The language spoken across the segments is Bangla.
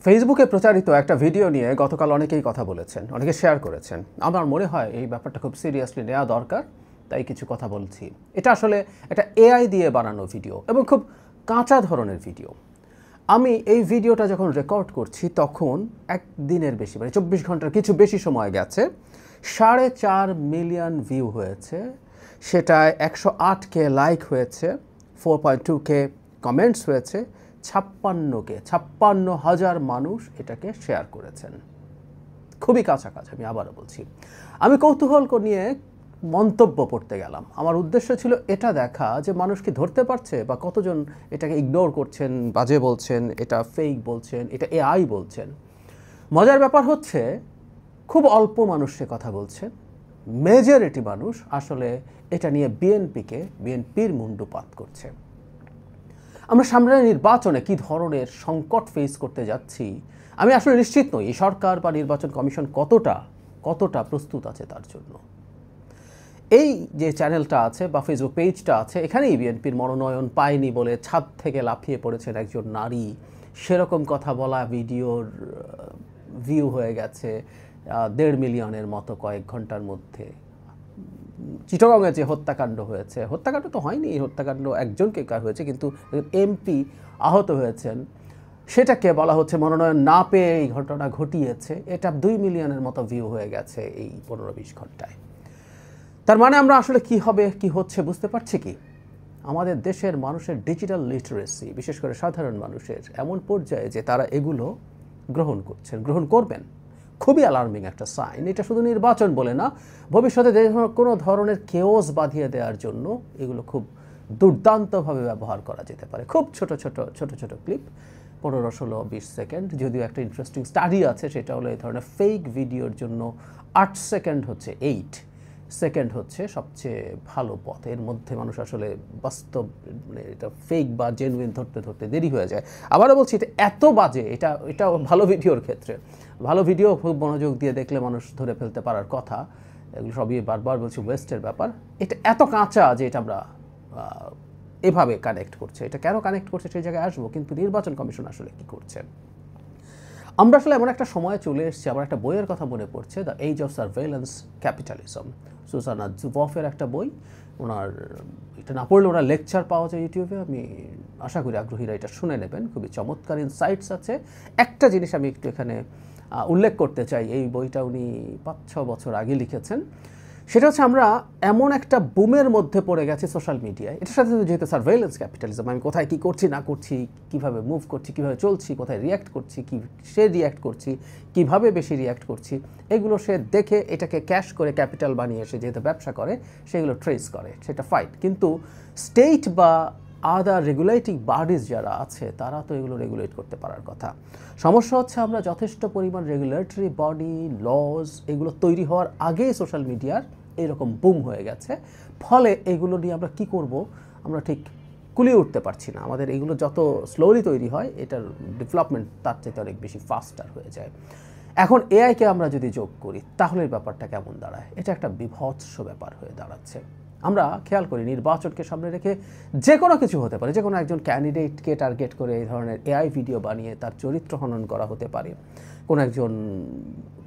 ফেসবুকে প্রচারিত একটা ভিডিও নিয়ে গতকাল অনেকেই কথা বলেছেন, অনেকে শেয়ার করেছেন। আমার মনে হয় এই ব্যাপারটা খুব সিরিয়াসলি নেওয়া দরকার, তাই কিছু কথা বলছি। এটা আসলে একটা এআই দিয়ে বানানো ভিডিও এবং খুব কাঁচা ধরনের ভিডিও। আমি এই ভিডিওটা যখন রেকর্ড করছি তখন একদিনের বেশি, মানে 24 ঘন্টার কিছু বেশি সময় গেছে, 4.5 মিলিয়ন ভিউ হয়েছে, সেটায় 108K লাইক হয়েছে, 4.2K কমেন্টস হয়েছে, 56,000 মানুষ এটাকে শেয়ার করেছেন। খুবই কাছাকাছি, আমি আবারও বলছি। আমি কৌতূহল নিয়ে মন্তব্য পড়তে গেলাম। আমার উদ্দেশ্য ছিল এটা দেখা যে মানুষ কি ধরতে পারছে বা কতজন এটাকে ইগনোর করছেন, বাজে বলছেন, এটা ফেক বলছেন, এটা এআই বলছেন। মজার ব্যাপার হচ্ছে খুব অল্প মানুষ সে কথা বলছে, মেজরিটি মানুষ আসলে এটা নিয়ে বিএনপির মুন্ডুপাত করছে। আমরা সামনের নির্বাচনে কি ধরনের সংকট ফেস করতে যাচ্ছি আমি আসলে নিশ্চিত নই এই সরকার বা নির্বাচন কমিশন কতটা প্রস্তুত আছে তার জন্য। এই যে চ্যানেলটা আছে বা ফেসবুক পেজটা আছে, এখানেই বিএনপির মনোনয়ন পায়নি বলে ছাদ থেকে লাফিয়ে পড়েছেন একজন নারী, সেরকম কথা বলা ভিডিওর ভিউ হয়ে গেছে 1.5 মিলিয়নের মতো কয়েক ঘন্টার মধ্যে। চিটাগংয়ে যে হত্যাকাণ্ড হয়েছে, হত্যাকাণ্ড তো হয়নি, হত্যাকাণ্ড একজনকে হয়েছে, কিন্তু এমপি আহত হয়েছেন, সেটাকে বলা হচ্ছে মনোনয়ন না পেয়ে এই ঘটনা ঘটিয়েছে। এটা 2 মিলিয়নের মতো ভিউ হয়ে গেছে এই 15-20 ঘন্টায়। তার মানে আমরা আসলে কি হচ্ছে বুঝতে পারছি কি? আমাদের দেশের মানুষের ডিজিটাল লিটারেসি, বিশেষ করে সাধারণ মানুষের এমন পর্যায়ে যে তারা এগুলো গ্রহণ করবেন। খুবই অ্যালার্মিং একটা সাইন। এটা শুধু নির্বাচন বলে না, ভবিষ্যতে কোনো ধরনের কেওস বাঁধিয়ে দেওয়ার জন্য এগুলো খুব দুর্দান্তভাবে ব্যবহার করা যেতে পারে। খুব ছোট ক্লিপ, 15, 16, 20 সেকেন্ড। যদিও একটা ইন্টারেস্টিং স্টাডি আছে, সেটা হলো এই ধরনের ফেক ভিডিওর জন্য 8 সেকেন্ড হচ্ছে 8 সেকেন্ড হচ্ছে সবচেয়ে ভালো পথ। এর মধ্যে মানুষ আসলে বাস্তব, মানে এটা ফেক বা জেনুইন ধরতে দেরি হয়ে যায়। আবারও বলছি, এটা এত বাজে, এটা ভালো ভিডিওর ক্ষেত্রে, ভালো ভিডিও খুব মনোযোগ দিয়ে দেখলে মানুষ ধরে ফেলতে পারার কথা। এগুলো সবই বারবার বলছি ওয়েস্টের ব্যাপার। এটা এত কাঁচা যে এটা আমরা এভাবে কানেক্ট করছে। এটা কেন কানেক্ট করছে সেই জায়গায় আসবো, কিন্তু নির্বাচন কমিশন আসলে কি করছে? আমরা আসলে এমন একটা সময়ে চলে এসেছি, আমার একটা বইয়ের কথা মনে পড়ছে, the age of surveillance capitalism, Shoshana জুবফের একটা বই। ওনার এটা না পড়লে ওনার লেকচার পাওয়া যায় ইউটিউবে, আমি আশা করি আগ্রহীরা এটা শুনে নেবেন। খুবই চমৎকার ইনসাইটস আছে। একটা জিনিস আমি একটু এখানে উল্লেখ করতে চাই, এই বইটা উনি 5-6 বছর আগে লিখেছেন। সেটা হচ্ছে আমরা এমন একটা বুমের মধ্যে পড়ে গেছি সোশ্যাল মিডিয়ায়। এটার সাথে যেহেতু সার্ভেইলেন্স ক্যাপিটালিজম, আমি কোথায় কী করছি না করছি, কীভাবে মুভ করছি, কীভাবে চলছি, কোথায় রিয়্যাক্ট করছি, সে রিয়্যাক্ট করছি, কীভাবে বেশি রিয়্যাক্ট করছি, এগুলো সে দেখে এটাকে ক্যাশ করে ক্যাপিটাল বানিয়ে সে যেহেতু ব্যবসা করে, সেগুলো ট্রেস করে, সেটা ফাইট। কিন্তু স্টেট বা আদার রেগুলেটিং বডিজ যারা আছে তারা তো এগুলো রেগুলেট করতে পারার কথা। সমস্যা হচ্ছে আমরা যথেষ্ট পরিমাণ রেগুলেটরি বডি, লজ এগুলো তৈরি হওয়ার আগেই সোশ্যাল মিডিয়ার এরকম বুম হয়ে গেছে। ফলে এগুলো নিয়ে আমরা কি করব আমরা ঠিক কুলিয়ে উঠতে পারছি না। আমাদের এগুলো যত স্লোলি তৈরি হয়, এটার ডেভেলপমেন্ট তার চাইতে অনেক বেশি ফাস্টার হয়ে যায়। এখন এআইকে আমরা যদি যোগ করি তাহলে ব্যাপারটা কেমন দাঁড়ায়? এটা একটা বিভৎস ব্যাপার হয়ে দাঁড়াচ্ছে। আমরা খেয়াল করি নির্বাচনকে সামনে রেখে যে কোনো কিছু হতে পারে, যে কোনো একজন ক্যান্ডিডেটকে টার্গেট করে এই ধরনের এআই ভিডিও বানিয়ে তার চরিত্র হনন করা হতে পারে। কোনো একজন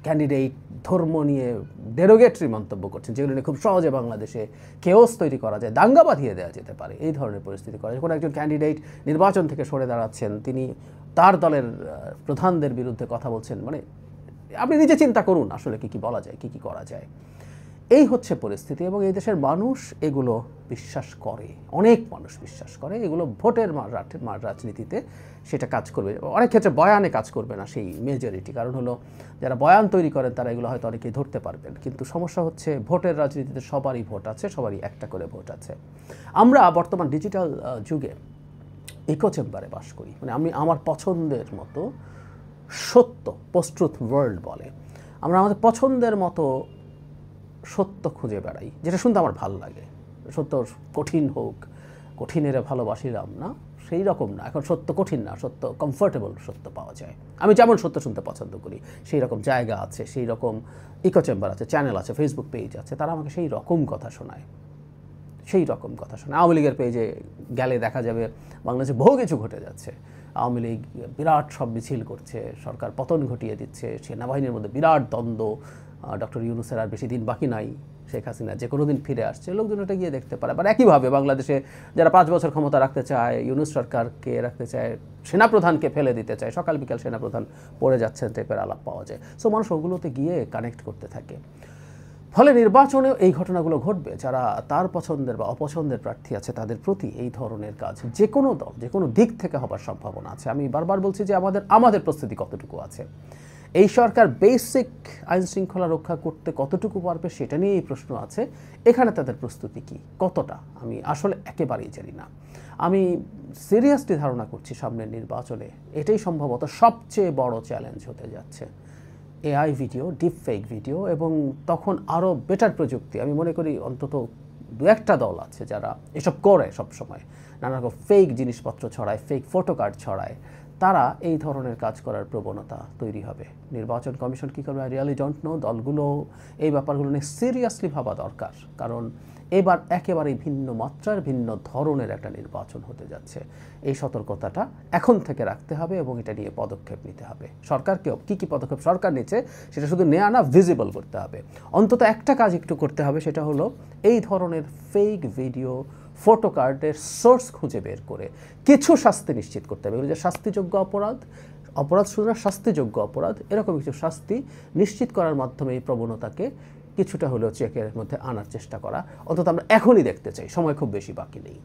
ক্যান্ডিডেট ধর্ম নিয়ে ডেরোগেটরি মন্তব্য করছেন, যেগুলো নিয়ে খুব সহজে বাংলাদেশে কেওস তৈরি করা যায়, দাঙ্গা বাঁধিয়ে দেওয়া যেতে পারে, এই ধরনের পরিস্থিতি করা যায়। কোনো একজন ক্যান্ডিডেট নির্বাচন থেকে সরে দাঁড়াচ্ছেন, তিনি তার দলের প্রধানদের বিরুদ্ধে কথা বলছেন। মানে আপনি নিজে চিন্তা করুন আসলে কি বলা যায়, কি করা যায়। এই হচ্ছে পরিস্থিতি এবং এই দেশের মানুষ এগুলো বিশ্বাস করে, অনেক মানুষ বিশ্বাস করে। এগুলো ভোটের রাজনীতিতে সেটা কাজ করবে, অনেক ক্ষেত্রে বয়ানে কাজ করবে না সেই মেজরিটি। কারণ হলো যারা বয়ান তৈরি করেন তারা এগুলো হয়তো অনেকেই ধরতে পারবেন, কিন্তু সমস্যা হচ্ছে ভোটের রাজনীতিতে সবারই ভোট আছে, সবারই একটা করে ভোট আছে। আমরা বর্তমান ডিজিটাল যুগে ইকো চেম্বারে বাস করি, মানে আমি আমার পছন্দের মতো সত্য, পোস্ট ট্রুথ ওয়ার্ল্ড বলে, আমরা আমাদের পছন্দের মতো সত্য খুঁজে বেড়াই, যেটা শুনতে আমার ভালো লাগে। সত্য কঠিন হোক, কঠিনেরা ভালোবাসিলাম না, সেই রকম না। এখন সত্য কঠিন না, সত্য কমফোর্টেবল সত্য পাওয়া যায়। আমি যেমন সত্য শুনতে পছন্দ করি, সেই রকম জায়গা আছে, সেই রকম ইকো চেম্বার আছে, চ্যানেল আছে, ফেসবুক পেজ আছে, তারা আমাকে সেই রকম কথা শোনায়। আওয়ামী লীগের পেজে গেলে দেখা যাবে বাংলাদেশে বহু কিছু ঘটে যাচ্ছে, আওয়ামী লীগ বিরাট সব মিছিল করছে, সরকার পতন ঘটিয়ে দিচ্ছে, সেনাবাহিনীর মধ্যে বিরাট দ্বন্দ্ব, ডক্টর ইউনূসের আর বেশি দিন বাকি নাই, শেখ হাসিনা যে কোনো দিন ফিরে আসছে, লোকজন এটা গিয়ে দেখতে পারে। আবার একইভাবে বাংলাদেশে যারা 5 বছর ক্ষমতা রাখতে চায়, ইউনূস সরকারকে রাখতে চায়, সেনাপ্রধানকে ফেলে দিতে চায়, সকাল বিকাল সেনাপ্রধান পড়ে যাচ্ছেন টাইপের আলাপ পাওয়া যায়। সো মানুষ ওগুলোতে গিয়ে কানেক্ট করতে থাকে। ফলে নির্বাচনেও এই ঘটনাগুলো ঘটবে। যারা তার পছন্দের বা অপছন্দের প্রার্থী আছে তাদের প্রতি এই ধরনের কাজ যে কোনো দল যে কোনো দিক থেকে হবার সম্ভাবনা আছে। আমি বারবার বলছি যে আমাদের প্রস্তুতি কতটুকু আছে, এই সরকার বেসিক আইন শৃঙ্খলা রক্ষা করতে কতটুকু পারবে সেটা নিয়েই প্রশ্ন আছে। এখানে তাদের প্রস্তুতি কি, কতটা, আমি আসলে একেবারেই জানি না। আমি সিরিয়াসলি ধারণা করছি সামনের নির্বাচনে এটাই সম্ভবত সবচেয়ে বড় চ্যালেঞ্জ হতে যাচ্ছে। AI video, deep fake video, এবং তখন আরও বেটার প্রযুক্তি। আমি মনে করি অন্তত 2-1টা দল আছে যারা এসব করে সবসময়, নানা রকম ফেক জিনিসপত্র ছড়ায়, ফেক ফটো কার্ড ছড়ায়, তারা এই ধরনের কাজ করার প্রবণতা তৈরি হবে। নির্বাচন কমিশন কী করবে আই রিয়ালি ডোন্ট নো। দলগুলো এই ব্যাপারগুলো নিয়ে সিরিয়াসলি ভাবা দরকার, কারণ এবার একেবারেই ভিন্ন মাত্রার ভিন্ন ধরনের একটা নির্বাচন হতে যাচ্ছে। এই সতর্কতাটা এখন থেকে রাখতে হবে এবং এটা নিয়ে পদক্ষেপ নিতে হবে। সরকারকেও কী পদক্ষেপ সরকার নিচ্ছে সেটা শুধু নেওয়া না, ভিজিবল করতে হবে। অন্তত একটা কাজ একটু করতে হবে, সেটা হলো এই ধরনের ফেক ভিডিও, ফটো কার্ডের সোর্স খুঁজে বের করে কিছু শাস্তি নিশ্চিত করতে হবে। এগুলো যে শাস্তিযোগ্য অপরাধ শুধু না, শাস্তিযোগ্য অপরাধ, এরকম কিছু শাস্তি নিশ্চিত করার মাধ্যমে এই প্রবণতাকে কিছুটা হলেও চেকের মধ্যে আনার চেষ্টা করা অন্তত আমরা এখনই দেখতে চাই, সময় খুব বেশি বাকি নেই।